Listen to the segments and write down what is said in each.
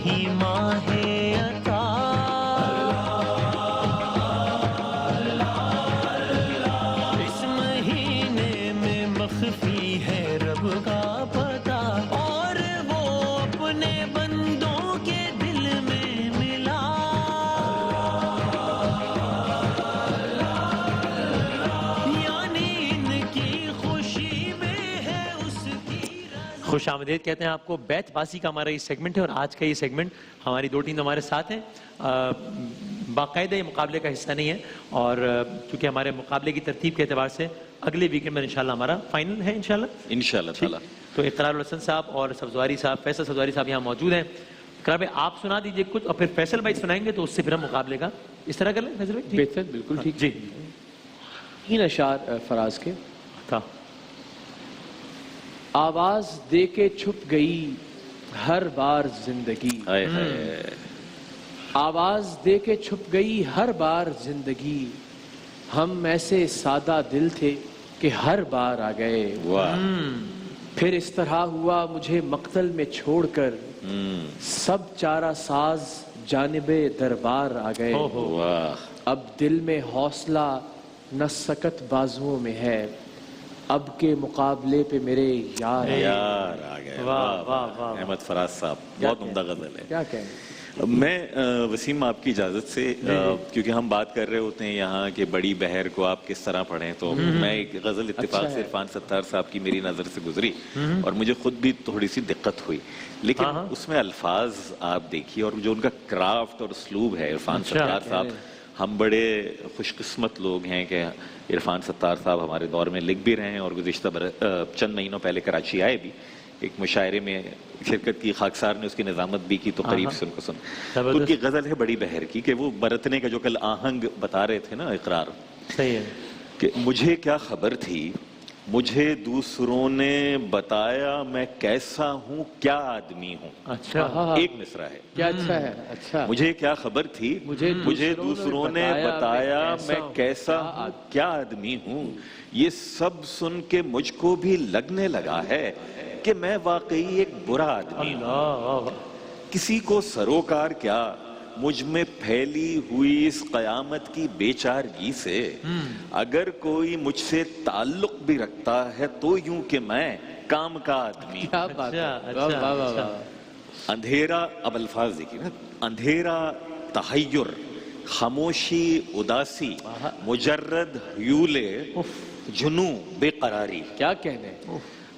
ही माह अता, इस महीने में मख्फी है रब का पता, और वो अपने बंदों के दिल में मिला। यानी इनकी खुशी में है उसकी रज़ा। खुश आमदीद कहते हैं आपको। बैत बाजी का हमारा ये सेगमेंट है और आज का ये सेगमेंट हमारी दो टीम हमारे साथ हैं। बाकायदा ये मुकाबले का हिस्सा नहीं है और क्योंकि हमारे मुकाबले की तरतीब के एतबार से अगले वीकेंड में इंशाल्लाह हमारा फाइनल है इंशाल्लाह ताला। तो इकरार हसन साहब और सब्जवारी साहब, फैसल सब्जवारी साहब यहाँ मौजूद हैं। इकरार भाई आप सुना दीजिए कुछ और फिर फैसल भाई सुनाएंगे, तो उससे फिर हम मुकाबले का इस तरह कर लें फैसल भाई? बेहतर, बिल्कुल ठीक जी। 3 अशार फराज के था। आवाज दे के छुप गई हर बार जिंदगी, आवाज दे के छुप गई हर बार जिंदगी, हम ऐसे सादा दिल थे कि हर बार आ गए। फिर इस तरह हुआ मुझे मक्तल में छोड़कर, सब चारा साज जानिबे दरबार आ गए। अब दिल में हौसला न सकत बाजुओं में है, अब के मुकाबले पे मेरे यार आ गए। वाह वाह वाह। अहमद फराज साहब, बहुत उम्दा गजल है। क्या कहें? मैं वसीम आपकी इजाज़त से, क्योंकि हम बात कर रहे होते हैं यहाँ के बड़ी बहर को आप किस तरह पढ़ें, तो मैं एक गज़ल इत्तेफाक से इरफान सत्तार साहब की मेरी नज़र से गुजरी और मुझे खुद भी थोड़ी सी दिक्कत हुई, लेकिन उसमें अल्फाज आप देखिए और जो उनका क्राफ्ट और उसलूब है। इरफान सत्तार साहब, हम बड़े खुशकिस्मत लोग हैं कि इरफान सत्तार साहब हमारे दौर में लिख भी रहे हैं और गुज़िश्ता चंद महीनों पहले कराची आए भी, एक मुशायरे में शिरकत की, खाकसार ने उसकी निजामत भी की, तो करीब से उनको सुन। तो उनकी गजल है बड़ी बहर की कि वो बरतने का जो कल आहंग बता रहे थे ना, इकरार, सही है कि मुझे क्या खबर थी, मुझे दूसरों ने बताया मैं कैसा हूँ, क्या आदमी हूँ। अच्छा, एक मिसरा है, क्या अच्छा है। अच्छा, मुझे क्या खबर थी, मुझे दूसरों ने बताया मैं कैसा हूँ, क्या आदमी हूँ। ये सब सुन के मुझको भी लगने लगा है कि मैं वाकई एक बुरा आदमी हूँ। किसी को सरोकार क्या मुझ में फैली हुई इस कयामत की बेचारगी से, अगर कोई मुझसे ताल्लुक भी रखता है तो यूं कि मैं काम का आदमी। क्या बात है। अच्छा, वाह वाह वाह। अंधेरा, अब अल्फाज देखिए ना, अंधेरा तहय्युर, खामोशी उदासी, मुजर्रद ह्यूले जुनू बेकरारी। क्या कहने।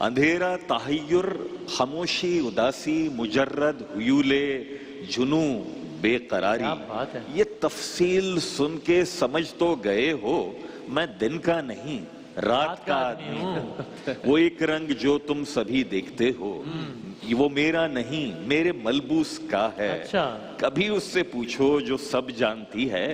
अंधेरा तहय्युर, खामोशी उदासी, मुजर्रद ह्यूले जुनू बेकरारी। क्या बात है। ये तफसील सुन के समझ तो गए हो मैं दिन का नहीं रात का आदमी हूँ। वो एक रंग जो तुम सभी देखते हो वो मेरा नहीं मेरे मलबूस का है। अच्छा। कभी उससे पूछो जो सब जानती है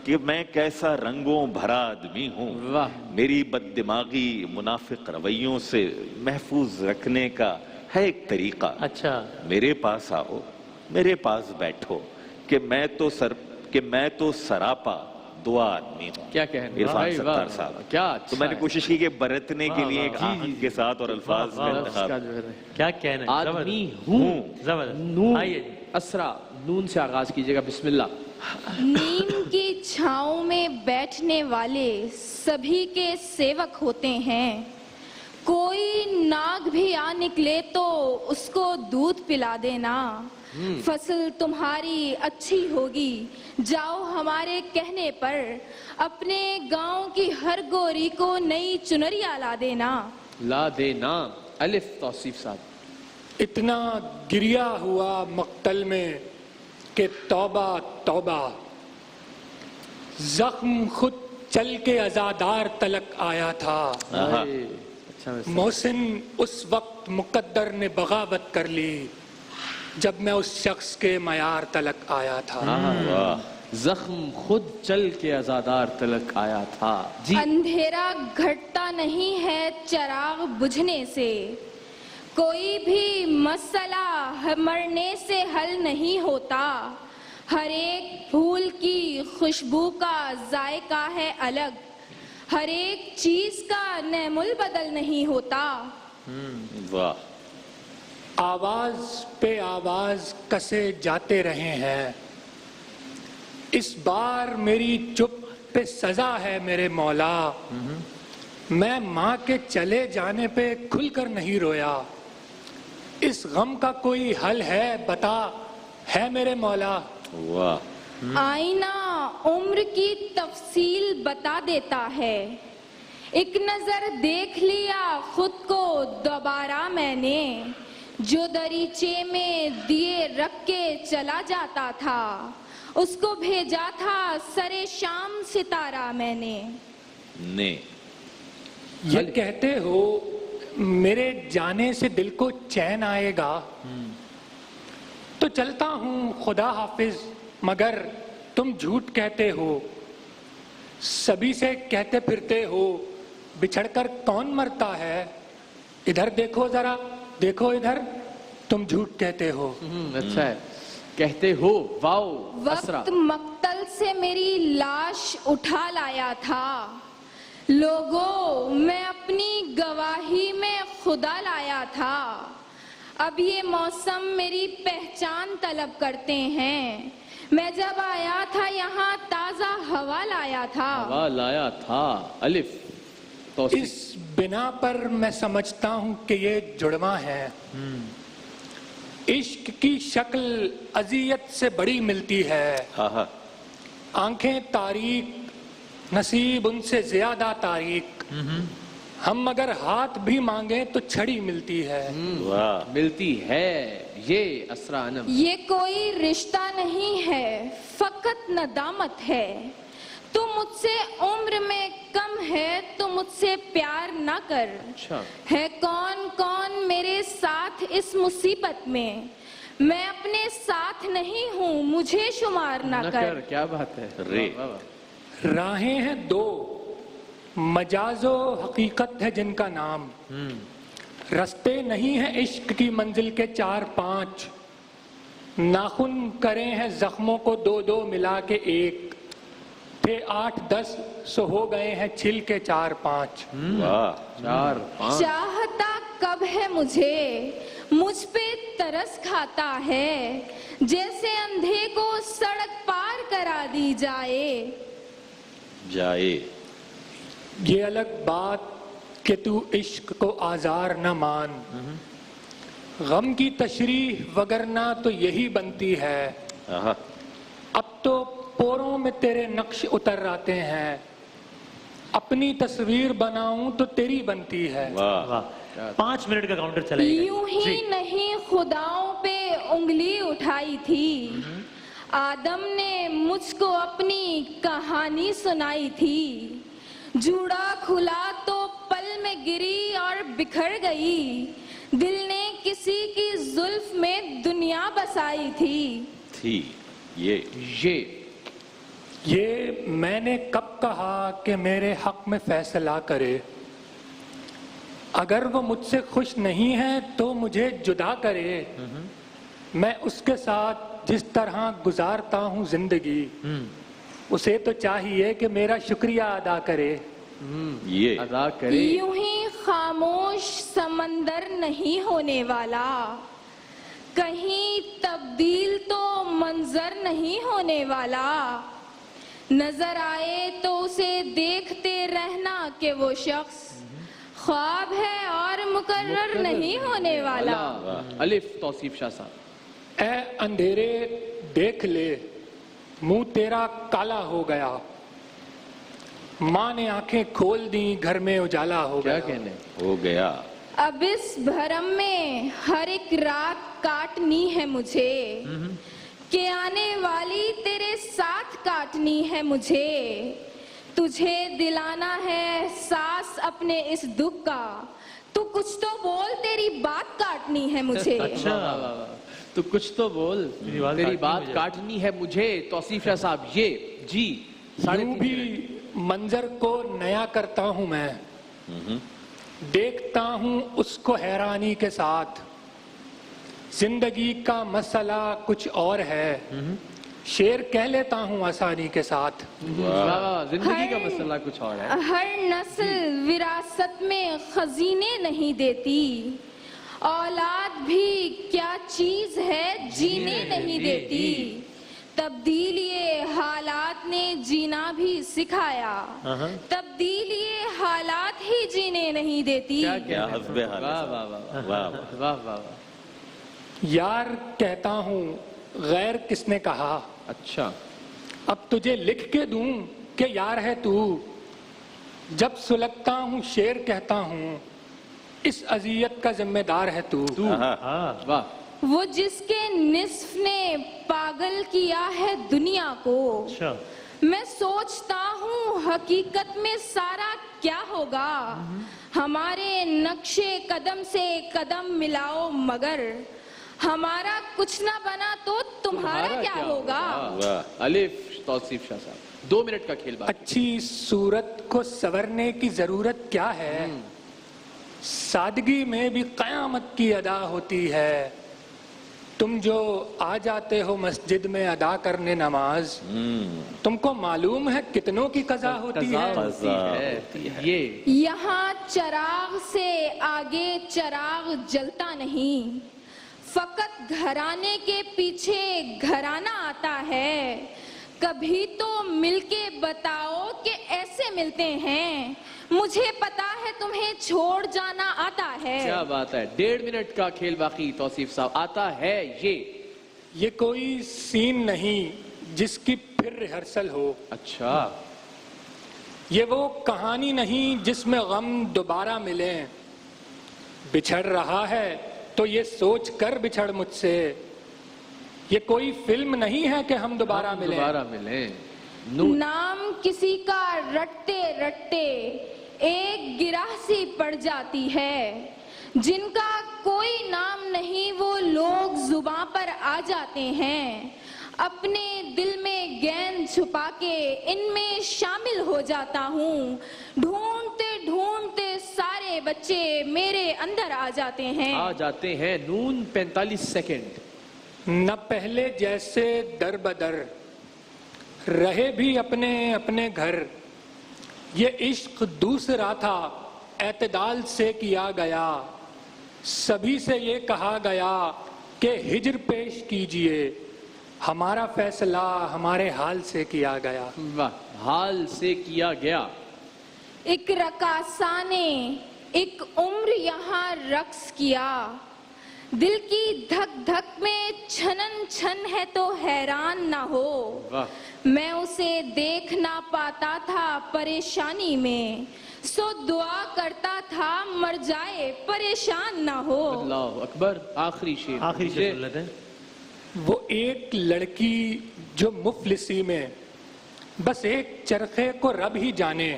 कि मैं कैसा रंगों भरा आदमी हूँ। वाह। मेरी बददिमागी मुनाफिक रवैयों से महफूज रखने का है एक तरीका। अच्छा। मेरे पास आओ, मेरे पास बैठो कि मैं तो सरापा दुआ आदमी हूँ। क्या कहने। इरफान सत्तार साहब, क्या तो मैंने कोशिश की कि बरतने के लिए एक आहंग के साथ और अल्फाज का इंतखाब। क्या कहना है। आदमी हूँ। जबरदस्त। नून, आइए असरा, नून से आगाज कीजिएगा। बिस्मिल्लाह। नीम की छांव में बैठने वाले सभी के सेवक होते हैं, कोई नाग भी आ निकले तो उसको दूध पिला देना। फसल तुम्हारी अच्छी होगी जाओ हमारे कहने पर, अपने गांव की हर गोरी को नई चुनरिया ला देना। ला देना। अलिफ तौसीफ साहब। इतना गिरिया हुआ मक्तल में कि तौबा तौबा, जख्म खुद चल के अजादार तलक आया था। अच्छा, मोहसिन उस वक्त मुकद्दर ने बगावत कर ली जब मैं उस शख्स के मयार तलक आया था। जख्म खुद चल के आजादार तलक आया था। जी। अंधेरा घटता नहीं है चिराग बुझने से, कोई भी मसला मरने से हल नहीं होता। हर एक फूल की खुशबू का जायका है अलग, हर एक चीज का नेमुल बदल नहीं होता। वाह। आवाज पे आवाज कसे जाते रहे हैं, इस बार मेरी चुप पे सजा है मेरे मौला। मैं माँ के चले जाने पे खुलकर नहीं रोया, इस गम का कोई हल है बता है मेरे मौला। वाह, आईना उम्र की तफसील बता देता है, एक नजर देख लिया खुद को दोबारा मैंने, जो दरीचे में दिए रख के चला जाता था, उसको भेजा था सरे शाम सितारा मैंने। ने ये कहते हो मेरे जाने से दिल को चैन आएगा, तो चलता हूँ खुदा हाफिज, मगर तुम झूठ कहते हो। सभी से कहते फिरते हो बिछड़कर कौन मरता है, इधर देखो जरा, देखो इधर, तुम झूठ कहते हो। अच्छा है, कहते हो। वाओ असरा, वक्त मक्तल से मेरी लाश उठा लाया था, लोगों मैं अपनी गवाही में खुदा लाया था। अब ये मौसम मेरी पहचान तलब करते हैं, मैं जब आया था यहाँ ताजा हवा लाया था। हवा लाया था। अलिफ तौसीफ। इस बिना पर मैं समझता हूँ कि ये जुड़वा है। इश्क की शक्ल अजियत से बड़ी मिलती है, आहा, आंखें तारीक, नसीब उनसे ज्यादा तारीक। हम मगर हाथ भी मांगे तो छड़ी मिलती है। वाह, मिलती है ये असरा अनम। ये कोई रिश्ता नहीं है, फकत नदामत है। तू मुझसे उम्र में कम है तो मुझसे प्यार ना कर। अच्छा, है कौन कौन मेरे साथ इस मुसीबत में, मैं अपने साथ नहीं हूँ मुझे शुमार ना न कर। क्या बात है। रे। वाह, वाह, वाह। राहें हैं दो, मजाजो हकीकत है जिनका नाम। रस्ते नहीं हैं इश्क की मंजिल के 4-5, नाखून करे हैं जख्मों को 2-2 मिला के एक, फिर 8-10 सो हो गए हैं छिल के 4-5। वाह, 4-5। चाहता कब है मुझे, मुझ पे तरस खाता है, जैसे अंधे को सड़क पार करा दी जाए। जाए। ये अलग बात कि तू इश्क को आजार न मान, गम की तशरीह वगरना तो यही बनती है। आहा, अब तो पोरों में तेरे नक्श उतर आते हैं, अपनी तस्वीर बनाऊं तो तेरी बनती है। वाह, वाह, 5 मिनट का काउंटर चलाइए। यूं ही नहीं खुदाओं पे उंगली उठाई थी, आदम ने मुझको अपनी कहानी सुनाई थी। जूड़ा खुला तो पल में गिरी और बिखर गई, दिल ने किसी की जुल्फ में दुनिया बसाई थी। ये मैंने कब कहा कि मेरे हक में फैसला करे, अगर वो मुझसे खुश नहीं है तो मुझे जुदा करे। मैं उसके साथ जिस तरह गुजारता हूँ जिंदगी, उसे तो चाहिए कि मेरा शुक्रिया अदा करे। ये अदा करे। यूं ही खामोश समंदर नहीं होने वाला, कहीं तब्दील तो मंजर नहीं होने वाला। नजर आए तो उसे देखते रहना कि वो शख्स ख्वाब है और मुकर्रर नहीं होने वाला। अलिफ तौसीफ शाह साहब। ऐ अंधेरे देख ले, मुंह तेरा काला हो गया, माँ ने आंखें खोल दी, घर में उजाला हो क्या गया। कहने। हो गया। अब इस भरम में हर एक रात काटनी है मुझे, कि आने वाली तेरे साथ काटनी है मुझे। तुझे दिलाना है सांस अपने इस दुख का, तू कुछ तो बोल, तेरी बात काटनी है मुझे। अच्छा, वाह, वाह, वाह। तो कुछ तो बोल, तेरी बात काटनी है मुझे। तौसीफ शाह साहब ये जी यूं भी मंजर को नया करता हूं मैं, देखता हूं उसको हैरानी के साथ। जिंदगी का मसला कुछ और है, शेर कह लेता हूं आसानी के साथ। वाह, जिंदगी का मसला कुछ और है। हर नस्ल विरासत में खजीने नहीं देती, औलाद भी क्या चीज है जीने नहीं देती, तब्दीली हालात ने जीना भी सिखाया, तब्दीली हालात ही जीने नहीं देती। क्या हस्बे हाल है वाह साहब। वाह वाह वाह वाह वाह वाह। यार कहता हूँ गैर किसने कहा, अच्छा, अब तुझे लिख के दूं कि यार है तू, जब सुलगता हूँ शेर कहता हूँ इस अजियत का जिम्मेदार है तू। हाँ। वाह। वो जिसके निस्फ ने पागल किया है दुनिया को, अच्छा, मैं सोचता हूँ हकीकत में सारा क्या होगा। हमारे नक्शे कदम से कदम मिलाओ मगर हमारा कुछ ना बना तो तुम्हारा क्या होगा। वाह। अलिफ तौसीफ शाह साहब, 2 मिनट का खेल बाकी। अच्छी सूरत को संवरने की जरूरत क्या है, सादगी में भी कयामत की अदा होती है। तुम जो आ जाते हो मस्जिद में अदा करने नमाज, तुमको मालूम है कितनों की कज़ा होती है। होती है ये। यहाँ चिराग से आगे चिराग जलता नहीं, फकत घराने के पीछे घराना आता है। कभी तो मिलके बताओ कि ऐसे मिलते हैं, मुझे पता है तुम्हें छोड़ जाना आता है। क्या बात है, 1.5 मिनट का खेल बाकी तौसीफ साहब। आता है ये कोई सीन नहीं जिसकी फिर रिहर्सल हो, अच्छा, ये वो कहानी नहीं जिसमें गम दोबारा मिले। बिछड़ रहा है तो ये सोच कर बिछड़ मुझसे, ये कोई फिल्म नहीं है कि हम दोबारा मिलें। नाम किसी का रटते रटते एक गिरासी पड़ जाती है, जिनका कोई नाम नहीं वो लोग जुबां पर आ जाते हैं। अपने दिल में गेंद छुपा के इनमें शामिल हो जाता हूँ, ढूंढते ढूंढते सारे बच्चे मेरे अंदर आ जाते हैं। नून 45 सेकंड। न पहले जैसे दर बदर रहे भी अपने अपने घर, ये इश्क दूसरा था एतदाल से किया गया। सभी से ये कहा गया कि हिज्र पेश कीजिए, हमारा फैसला हमारे हाल से किया गया। वाह, हाल से किया गया। एक रकासा ने एक उम्र यहाँ रक्स किया, दिल की धक धक में छनन छन है तो हैरान ना हो। मैं उसे देख ना पाता था परेशानी में, सो दुआ करता था मर जाए परेशान ना हो। अल्लाह अकबर। आखिरी शेर। आखिरी शेर सुन लेते हैं। वो एक लड़की जो मुफलिसी में बस एक चरखे को रब ही जाने,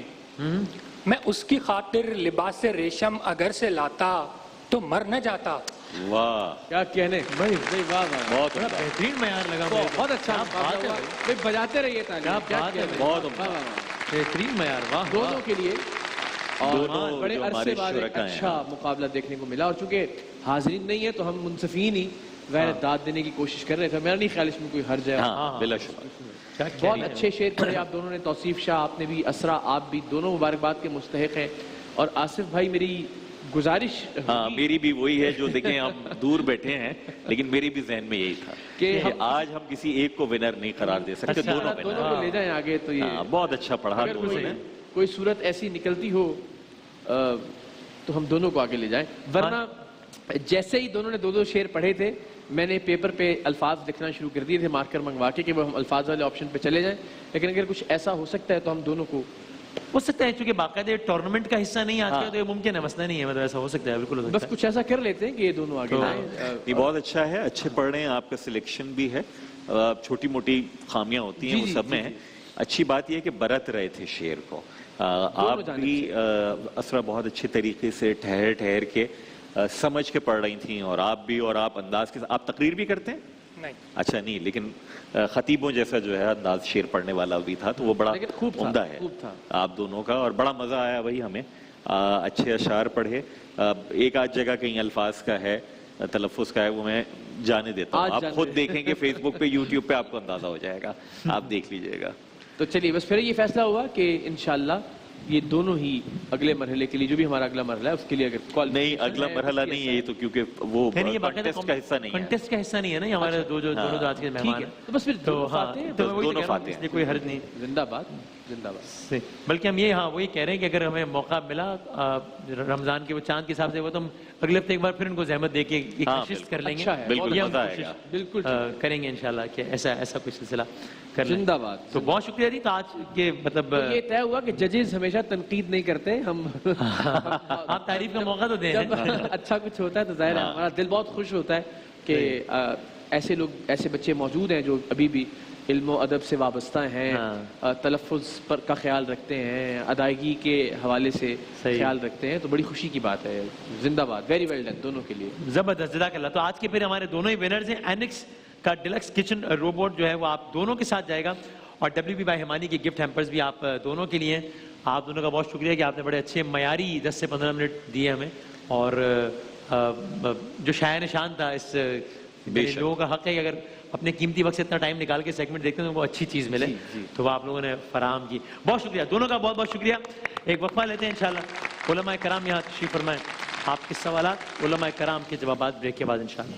मैं उसकी खातिर लिबास रेशम अगर से लाता तो मर न जाता। वाह, क्या कहने भाई, वाह वाह, बहुत बड़ा उम्दा। बेहतरीन मयार लगा मुझे। बहुत अच्छा क्या मुकाबला बात है हुआ। भाई। भाई बजाते रहिए ताली। क्या क्या बात है कहने। भाई। बहुत उम्दा। वाह, वाह, वाह। बेहतरीन मयार, वाह दोनों वाह। के लिए और दोनों बड़े जो अरसे हमारे बाद एक शुरका हैं। अच्छा मुकाबला देखने को मिला। और चूंकि हाजिरीन नहीं है तो हम मुंसफीन ही वह दाद देने की कोशिश कर रहे थे। मेरा नहीं ख्याल इसमें कोई हर्ज है। हाँ, बिला शुक्र। क्या बहुत कहनी है। अच्छे शेर पढ़े आप दोनों ने। तौसीफ शाह आपने भी, असरा आप भी, दोनों मुबारकबाद के मुस्तहिक हैं। और आसिफ भाई मेरी गुजारिश हाँ, मेरी भी वही है जो देखें हम दूर बैठे हैं, लेकिन मेरी भी जहन में यही था कि कि हम- आज हम किसी एक को विनर नहीं करार दे सकते, अच्छा, दोनों दोनों विनर। को ले जाएं आगे तो ये हाँ, बहुत अच्छा पढ़ा अगर दोनों ने। कोई सूरत ऐसी निकलती हो तो हम दोनों को आगे ले जाएं। वरना जैसे ही दोनों ने 2-2 शेर पढ़े थे, मैंने पेपर पे अल्फाज लिखना शुरू कर दिए थे मार्कर मंगवा के कि वो हम अल्फाज वाले ऑप्शन पे चले जाएं। लेकिन अगर कुछ ऐसा हो सकता है तो हम दोनों को हो सकता है, क्योंकि बाकायदे टूर्नामेंट का हिस्सा नहीं आज हाँ। का, तो ये मुमकिन है, मसला नहीं है। मतलब ऐसा हो सकता है, बिल्कुल हो बस सकता है। कुछ ऐसा कर लेते हैं कि ये दोनों आगे तो जाएं। ये बहुत अच्छा है, अच्छे पढ़ रहे हैं, आपका सिलेक्शन भी है। छोटी मोटी खामियां होती हैं, जी, वो जी, सब जी, में है। अच्छी बात यह है कि बरत रहे थे शेर को। आप जानिब भी असरा बहुत अच्छे तरीके से ठहर ठहर के समझ के पढ़ रही थी, और आप भी, और आप अंदाज के, आप तकरीर भी करते हैं? नहीं, अच्छा नहीं, लेकिन खतीबों जैसा जो है अंदाज शेर पढ़ने वाला भी था, तो वो बड़ा लेकिन खूब था, उम्दा है खूब था। आप दोनों का, और बड़ा मजा आया वही हमें। अच्छे अशार पढ़े। एक आध जगह कहीं अल्फाज का है, तलफ़ुज़ का है, वो मैं जाने देता हूँ। आज आप जाने खुद दे। देखेंगे फेसबुक पे, यूट्यूब पे, आपको अंदाजा हो जाएगा, आप देख लीजिएगा। तो चलिए बस फिर ये फैसला हुआ कि इंशाल्लाह یہ دونوں ہی اگلے مرحلے کے لیے، جو بھی ہمارا اگلا مرحلہ ہے اس کے لیے اگر کال نہیں اگلا مرحلہ نہیں ہے یہ تو، کیونکہ وہ نہیں یہ باقاعدہ کانٹیسٹ کا حصہ نہیں ہے. کنٹیسٹ کا حصہ نہیں ہے نا یہ ہمارے دونوں جو آج کے ٹھیک مہمان ہے، ہیں. تو بس پھر تو دونوں ہاں فاتح ہیں، تو بس وہی دونوں کہہ رہا ہوں، فاتح اس لیے کوئی حرج نہیں. زندہ باد زندہ باد. صحیح. بلکہ ہم یہ وہی کہہ رہے ہیں کہ اگر ہمیں موقع ملا رمضان کے وہ چاند کے حساب سے وہ تو ہم اگلے ہفتے ایک بار پھر ان کو زحمت دے کے ایک ہاں، نشست کر لیں گے. اچھا ہے، بالکل یہ ہم مزہ آئے کوشش گا. بالکل کریں گے انشاءاللہ کہ ایسا کوئی سلسلہ کر لیں. زندہ باد. تو بہت شکریہ جی. تو آج کے مطلب یہ طے ہوا کہ ججز ہمیشہ تنقید نہیں کرتے، ہم آپ تعریف کا موقع تو دیں. جب اچھا کچھ ہوتا ہے تو ظاہر ہے ہمارا دل بہت خوش ہوتا ہے کہ ایسے لوگ، ایسے بچے موجود ہیں جو ابھی بھی علم و ادب سے وابستہ ہیں، تلفظ پر کا خیال رکھتے ہیں، ادائیگی کے حوالے سے خیال رکھتے ہیں، تو بڑی خوشی کی بات ہے. زندہ باد. ویری ویل ڈن دونوں کے لیے. زبردست. جزاک اللہ. تو آج کے پھر ہمارے دونوں ہی ونرز ہیں. اینکس کا ڈیلکس کچن روبوٹ جو ہے وہ آپ دونوں کے ساتھ جائے گا، اور WB بائی ہمانی کے گفٹ ہیمپرز بھی آپ دونوں کے لیے ہیں. آپ دونوں کا بہت شکریہ کہ آپ نے بڑے اچھے معیاری 10 سے 15 منٹ دیے ہمیں، اور جو شایع نشان تھا اس لوگوں کا حق ہے کہ اگر اپنے قیمتی وقت سے اتنا ٹائم نکال کے سیگمنٹ دیکھتے ہیں تو وہ اچھی چیز ملے، تو وہ آپ لوگوں نے فراہم کی. بہت شکریہ دونوں کا، بہت بہت شکریہ. ایک وقفہ لیتے ہیں انشاءاللہ. علماء کرام یہاں تشریف فرمائیں. آپ کے سوالات، علماء کرام کے جوابات بریک کے بعد انشاءاللہ.